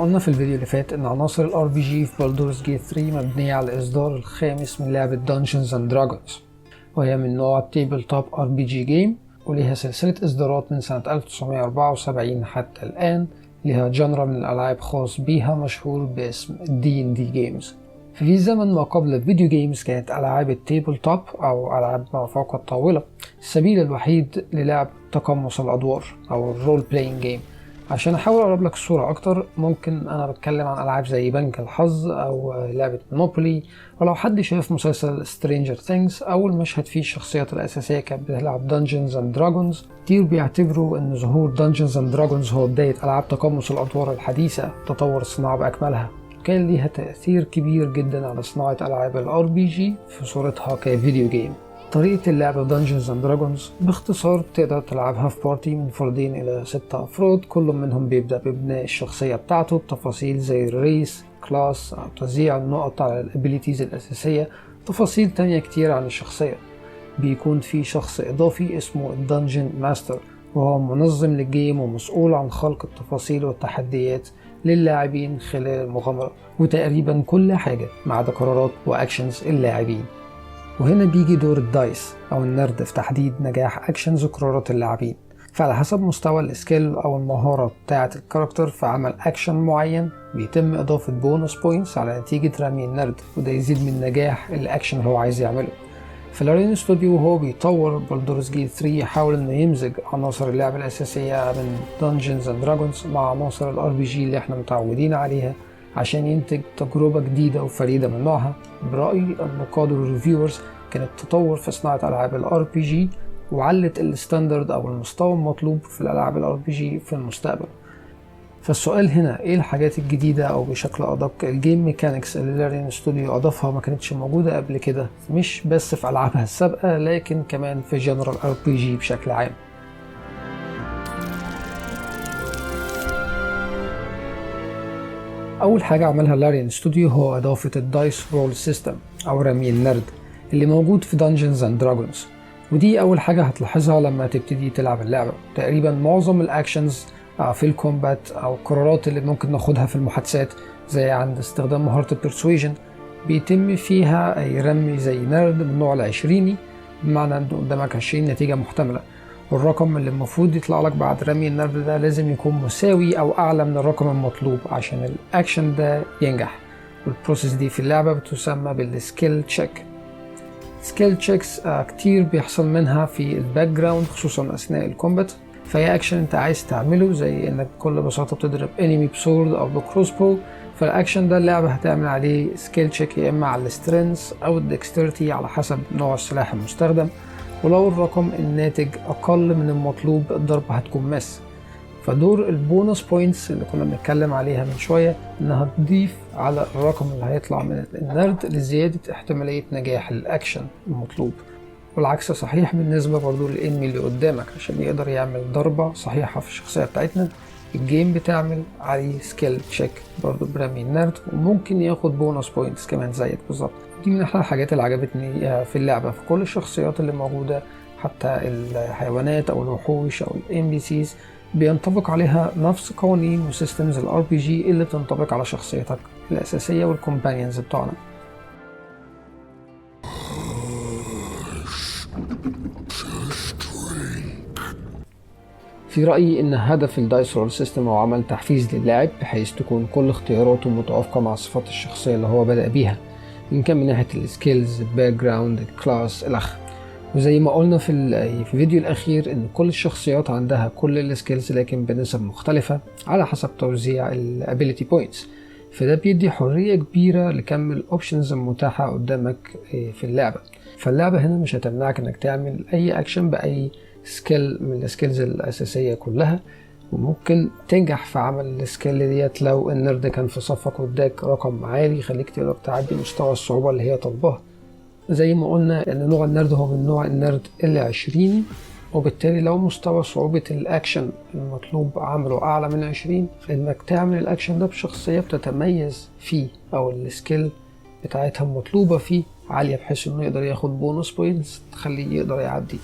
قلنا في الفيديو اللي فات ان عناصر الار بي جي في بلدورز جيت 3 مبنية على الاصدار الخامس من لعبة دانجنز اند دراجونز، وهي من نوع تيبل توب ار بي جي جيم، وليها سلسلة اصدارات من سنة 1974 حتى الان. لها جنرا من الالعاب خاص بيها مشهور باسم D&D جيمز. في زمن ما قبل الفيديو جيمز كانت العاب التيبل توب او العاب ما فوق الطاولة السبيل الوحيد للعب تقمص الادوار او الرول بلاينج جيم. عشان احاول اقرب لك الصورة اكتر، ممكن انا بتكلم عن العاب زي بنك الحظ او لعبة مونوبولي، ولو حد شاف مسلسل سترينجر ثينجز اول مشهد فيه الشخصيات الاساسية كانت بتلعب دانجنز اند دراجونز، كتير بيعتبروا ان ظهور دانجنز اند دراجونز هو بداية العاب تقمص الادوار الحديثة، تطور الصناعة باكملها. كان ليها تأثير كبير جدا على صناعة العاب الار بي جي في صورتها كفيديو جيم. طريقة اللعب Dungeons and Dragons باختصار تقدر تلعبها في بارتي من فردين إلى 6 أفراد، كل منهم بيبدأ ببناء الشخصية بتاعته بتفاصيل زي الريس، كلاس، أو توزيع النقط على الابيليتيز الأساسية، تفاصيل تانية كتير عن الشخصية. بيكون في شخص إضافي اسمه الدنجن ماستر، وهو منظم للجيم ومسؤول عن خلق التفاصيل والتحديات للاعبين خلال المغامرة، وتقريبا كل حاجة ما عدا قرارات وأكشنز اللاعبين. وهنا بيجي دور الدايس أو النرد في تحديد نجاح أكشنز وقرارات اللاعبين. فعلى حسب مستوى السكيل أو المهارة بتاعة الكاركتر في عمل أكشن معين بيتم إضافة بونus بوينتس على نتيجة رمي النرد، وده يزيد من نجاح الأكشن اللي هو عايز يعمله. فلارين استوديو وهو بيطور بلدورز جيت 3 يحاول إنه يمزج عناصر اللعبة الأساسية من Dungeons and Dragons مع عناصر الار بي جي اللي احنا متعودين عليها، عشان ينتج تجربة جديدة وفريدة من نوعها. برأي النقاد والريفيورز كانت تطور في صناعة ألعاب الار بي جي، وعلت الستاندرد أو المستوى المطلوب في الألعاب الار بي جي في المستقبل. فالسؤال هنا ايه الحاجات الجديدة او بشكل ادق الجيم ميكانيكس اللي لارين ستوديو اضافها ما كانتش موجودة قبل كده، مش بس في العابها السابقة لكن كمان في جنرال ار بي جي بشكل عام. اول حاجة عملها لارين ستوديو هو اضافة الدايس رول سيستم او رمي النرد اللي موجود في Dungeons and Dragons، ودي اول حاجة هتلاحظها لما تبتدي تلعب اللعبة. تقريبا معظم الاكشنز في الكومبات او القرارات اللي ممكن ناخدها في المحادثات زي عند استخدام مهارة البرسويجن بيتم فيها اي رمي زي نرد من النوع العشريني، بمعنى ان قدامك 20 نتيجة محتملة، والرقم اللي المفروض يطلع لك بعد رمي النرد ده لازم يكون مساوي او اعلى من الرقم المطلوب عشان الاكشن ده ينجح. والبروسيس دي في اللعبة بتسمى بالسكيل تشيك. سكيل تشيكس كتير بيحصل منها في الباك جراوند خصوصا اثناء الكومبات، فهي اكشن انت عايز تعمله زي انك بكل بساطة بتضرب انمي بسورد او بكروسبو، فالاكشن ده اللعبة هتعمل عليه سكيل تشيك يا اما على السترينث او الدكستيرتي على حسب نوع السلاح المستخدم، ولو الرقم الناتج اقل من المطلوب الضربة هتكون مس. فدور البونus بوينتس اللي كنا بنتكلم عليها من شوية انها تضيف على الرقم اللي هيطلع من النرد لزيادة احتمالية نجاح الاكشن المطلوب، والعكس صحيح بالنسبة برضو للانمي اللي قدامك. عشان يقدر يعمل ضربة صحيحة في الشخصية بتاعتنا الجيم بتعمل عليه سكيل تشيك برضو برمي النرد، وممكن ياخد بونus بوينتس كمان زيك بالظبط. دي من احلى الحاجات اللي عجبتني في اللعبة، في كل الشخصيات اللي موجودة حتى الحيوانات او الوحوش او الام بي سيز بينطبق عليها نفس قوانين وسيستمز الار بي جي اللي بتنطبق على شخصيتك الاساسية والكومبانيونز بتوعنا. في رأيي إن هدف الدايس رول سيستم هو عمل تحفيز للاعب بحيث تكون كل اختياراته متوافقة مع صفات الشخصية اللي هو بدأ بيها، إن كان من ناحية السكيلز، الباك جراوند، الكلاس، الأخ. وزي ما قلنا في الفيديو الأخير إن كل الشخصيات عندها كل السكيلز لكن بنسب مختلفة على حسب توزيع الابيليتي بوينتس، فده بيدي حرية كبيرة لكم الأوبشنز المتاحة قدامك في اللعبة. فاللعبة هنا مش هتمنعك إنك تعمل أي أكشن بأي سكيل من السكيلز الأساسية كلها، وممكن تنجح في عمل السكيل ديت لو النرد كان في صفك واداك رقم عالي يخليك تقدر تعدي مستوى الصعوبة اللي هي طالباها. زي ما قلنا ان نوع النرد هو من نوع النرد العشريني، وبالتالي لو مستوى صعوبة الاكشن المطلوب عمله اعلى من 20 فانك تعمل الاكشن ده بشخصية بتتميز فيه او السكيل بتاعتها مطلوبة فيه عالية بحيث انه يقدر ياخد بونus بوينتس تخليه يقدر يعدي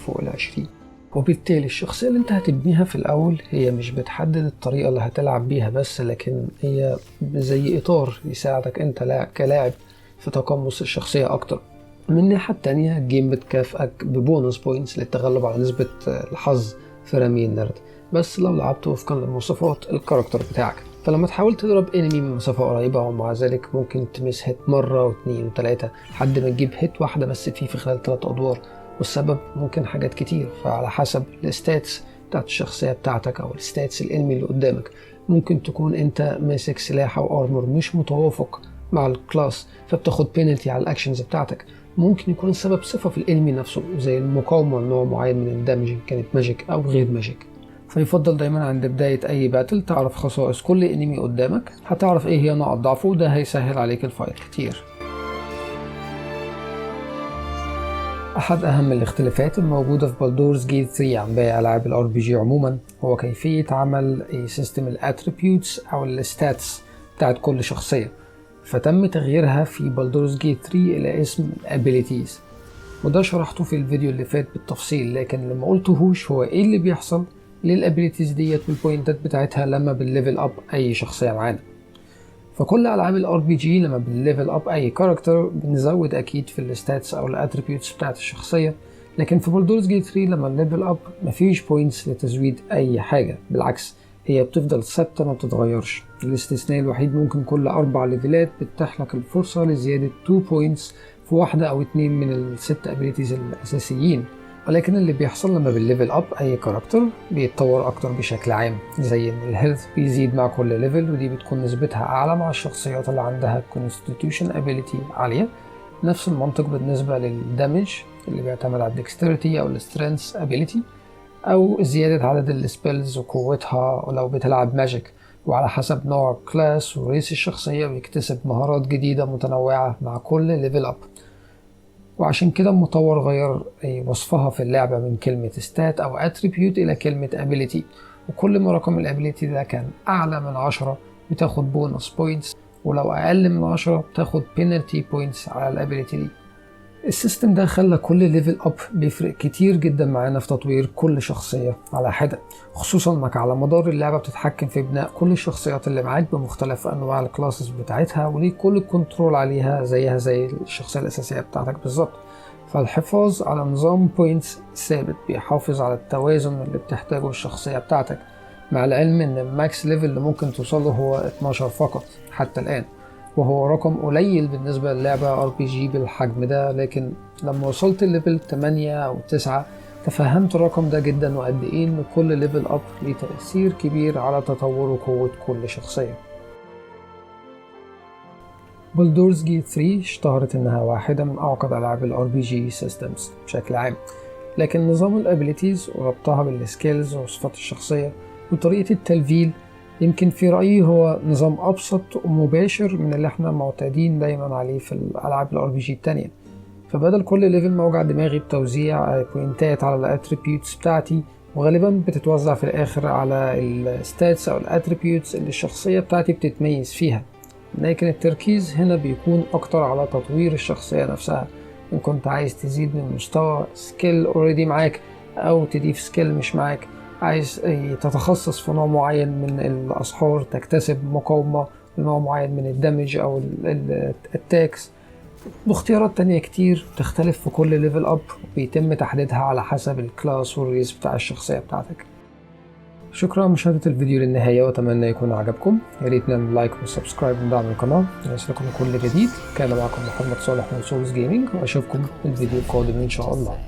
فوق 20. وبالتالي الشخصية اللي انت هتبنيها في الأول هي مش بتحدد الطريقة اللي هتلعب بيها بس، لكن هي زي إطار يساعدك انت كلاعب في تقمص الشخصية أكتر. من الناحية التانية الجيم بتكافئك ببونus بوينتس للتغلب على نسبة الحظ في رمي النرد، بس لو لعبت وفقا لمواصفات الكاركتر بتاعك. فلما تحاول تضرب انمي من مسافة قريبة ومع ذلك ممكن تمس هيت مرة واثنين وثلاثة لحد ما تجيب هيت واحدة بس فيه في خلال 3 أدوار، والسبب ممكن حاجات كتير. فعلى حسب الستاتس بتاعت الشخصية بتاعتك أو الستاتس الانمي اللي قدامك، ممكن تكون انت ماسك سلاح أو ارمر مش متوافق مع الكلاس فبتاخد بينالتي على الاكشنز بتاعتك. ممكن يكون السبب صفة في الانمي نفسه زي المقاومة لنوع معين من الدمج كانت ماجيك أو غير ماجيك. فيفضل دايما عند بداية أي باتل تعرف خصائص كل انمي قدامك، هتعرف ايه هي نقط ضعفه وده هيسهل عليك الفايت كتير. أحد أهم الاختلافات الموجودة في Baldur's Gate 3 عن باقي ألعاب ال RPG عموما هو كيفية عمل سيستم الاتريبيوتس أو الستاتس بتاعت كل شخصية، فتم تغييرها في Baldur's Gate 3 إلى اسم Abilities، وده شرحته في الفيديو اللي فات بالتفصيل. لكن اللي ما قلتهوش هو ايه اللي بيحصل للابيليتيز ديت والبوينتات بتاعتها لما بنليفل اب اي شخصيه معانا. فكل العاب الار بي جي لما بنليفل اب اي كاركتر بنزود اكيد في الستاتس او الاتريبيوتس بتاعت الشخصيه، لكن في Baldur's Gate 3 لما نليفل اب مفيش بوينتس لتزويد اي حاجه، بالعكس هي بتفضل ثابته ما بتتغيرش. الاستثناء الوحيد ممكن كل 4 ليفلات بتتيح لك الفرصه لزياده 2 بوينتس في واحده او 2 من ال6 ابيليتيز الاساسيين. ولكن اللي بيحصل لما بالليفل اب اي كاركتر بيتطور اكتر بشكل عام، زي ان الهيلث بيزيد مع كل ليفل ودي بتكون نسبتها اعلى مع الشخصيات اللي عندها كونستيتيوشن ابيليتي عاليه. نفس المنطق بالنسبه للدمج اللي بيعتمد على الدكستيريتي او السترينث ابيليتي، او زياده عدد السبيلز وقوتها ولو بتلعب ماجيك، وعلى حسب نوع كلاس وريس الشخصيه بيكتسب مهارات جديده متنوعه مع كل ليفل اب. وعشان كده المطور غير وصفها في اللعبة من كلمة ستات أو attribute إلى كلمة ability، وكل ما رقم الابيليتي ده كان أعلى من 10 بتاخد بونus بوينتس، ولو أقل من 10 بتاخد penalty بوينتس على الابيليتي دي. السيستم ده خلى كل ليفل اب بيفرق كتير جدا معانا في تطوير كل شخصية على حدة، خصوصا انك على مدار اللعبة بتتحكم في بناء كل الشخصيات اللي معاك بمختلف انواع الكلاسز بتاعتها، وليك كل الكنترول عليها زيها زي الشخصية الاساسية بتاعتك بالظبط. فالحفاظ على نظام بوينتس ثابت بيحافظ على التوازن اللي بتحتاجه الشخصية بتاعتك، مع العلم ان الماكس ليفل اللي ممكن توصله هو 12 فقط حتى الان، وهو رقم قليل بالنسبة للعبة RPG بالحجم ده. لكن لما وصلت الليفل 8 أو 9 تفهمت الرقم ده جدا وقد ايه ان كل ليفل اب ليه تأثير كبير على تطور وقوة كل شخصية. Baldur's Gate 3 اشتهرت انها واحدة من اعقد العاب ال RPG systems بشكل عام، لكن نظام الابيليتيز وربطها بالسكيلز وصفات الشخصية وطريقة التلفيل يمكن في رأيي هو نظام أبسط ومباشر من اللي احنا معتادين دايما عليه في الألعاب ال RPG التانية. فبدل كل ليفل موجع دماغي بتوزيع بوينتات على الاتريبيوتس بتاعتي، وغالبا بتتوزع في الآخر على الستاتس أو الاتريبيوتس اللي الشخصية بتاعتي بتتميز فيها، لكن التركيز هنا بيكون أكتر على تطوير الشخصية نفسها. إن كنت عايز تزيد من مستوى سكيل اوريدي معاك أو تضيف سكيل مش معاك، عايز تتخصص في نوع معين من الأسحار، تكتسب مقاومة لنوع معين من الدمج أو التاكس، واختيارات تانية كتير تختلف في كل ليفل أب وبيتم تحديدها على حسب الكلاس والريس بتاع الشخصية بتاعتك. شكرا مشاهدة الفيديو للنهاية وأتمنى يكون عجبكم. ياريت نعمل لايك وسبسكرايب ودعم القناة ليصلكم كل جديد. كان معكم محمد صالح من سولز جيمنج، وأشوفكم في الفيديو القادم إن شاء الله.